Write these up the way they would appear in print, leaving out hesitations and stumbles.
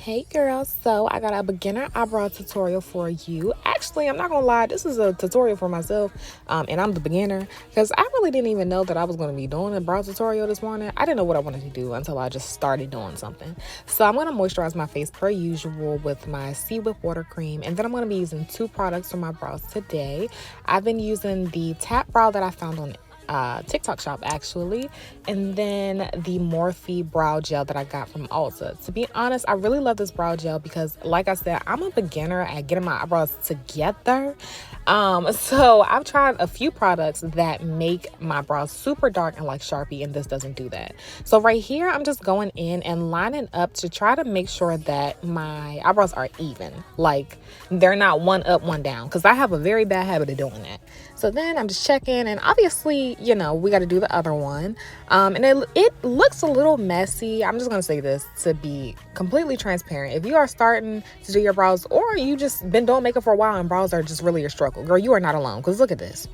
Hey girls, so I got a beginner eyebrow tutorial for you. Actually, I'm not gonna lie, this is a tutorial for myself, and I'm the beginner because I really didn't even know that I was gonna be doing a brow tutorial this morning. I didn't know what I wanted to do until I just started doing something. So I'm gonna moisturize my face per usual with my Sea Whip water cream, and then I'm gonna be using two products for my brows today. I've been using the Tap Brow that I found on TikTok shop actually, and then the Morphe brow gel that I got from Ulta. To be honest, I really love this brow gel because, like I said, I'm a beginner at getting my eyebrows together. So I've tried a few products that make my brows super dark and like Sharpie, and this doesn't do that. So right here, I'm just going in and lining up to try to make sure that my eyebrows are even, like they're not one up, one down, because I have a very bad habit of doing that. So then I'm just checking, and obviously, you know, we got to do the other one. And it looks a little messy. I'm just going to say this to be completely transparent. If you are starting to do your brows, or you just been doing makeup for a while and brows are just really your struggle, girl, you are not alone, because look at this.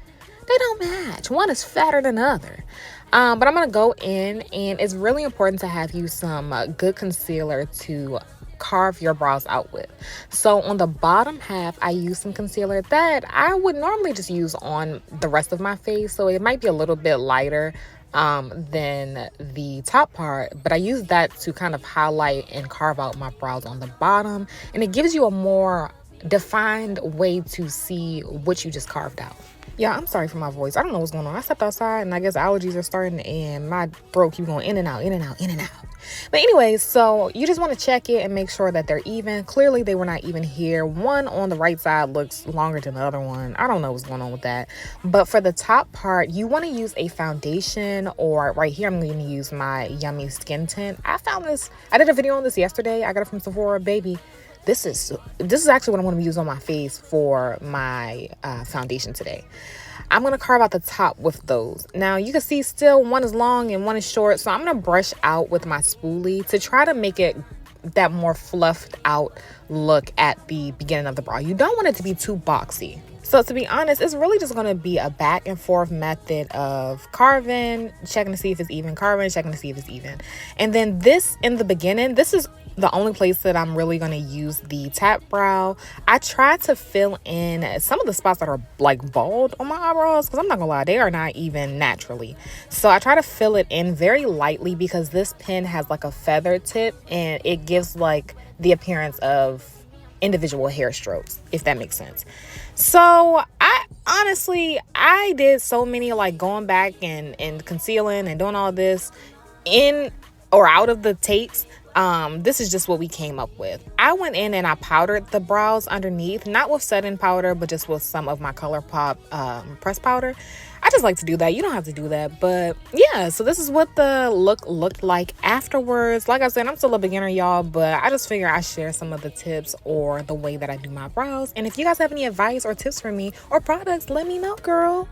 They don't match. One is fatter than the other. But I'm going to go in, and it's really important to have you some good concealer to carve your brows out with. So on the bottom half, I use some concealer that I would normally just use on the rest of my face, so it might be a little bit lighter than the top part, but I use that to kind of highlight and carve out my brows on the bottom, and it gives you a more defined way to see what you just carved out. Yeah, I'm sorry for my voice. I don't know what's going on. I stepped outside and I guess allergies are starting, and my throat keeps going in and out, in and out, in and out. But anyways, so you just want to check it and make sure that they're even. Clearly, they were not even here. One on the right side looks longer than the other one. I don't know what's going on with that. But for the top part, you want to use a foundation, or right here, I'm going to use my Yummy Skin Tint. I found this. I did a video on this yesterday. I got it from Sephora, baby. This is actually what I'm going to use on my face for my foundation today. I'm going to carve out the top with those. Now, you can see still one is long and one is short. So I'm going to brush out with my spoolie to try to make it that more fluffed out look at the beginning of the brow. You don't want it to be too boxy. So to be honest, it's really just going to be a back and forth method of carving, checking to see if it's even, carving, checking to see if it's even. And then this in the beginning, this is the only place that I'm really going to use the Tap Brow. I try to fill in some of the spots that are like bald on my eyebrows, because I'm not gonna lie, they are not even naturally. So I try to fill it in very lightly because this pen has like a feather tip, and it gives like the appearance of individual hair strokes, if that makes sense. So I did so many like going back and concealing and doing all this in or out of the tapes. This is just what we came up with. I went in and I powdered the brows underneath, not with setting powder, but just with some of my ColourPop pressed powder. I just like to do that. You don't have to do that, but yeah, so this is what the look looked like afterwards. Like I said, I'm still a beginner, y'all, but I just figure I share some of the tips or the way that I do my brows. And if you guys have any advice or tips for me or products, let me know, girl.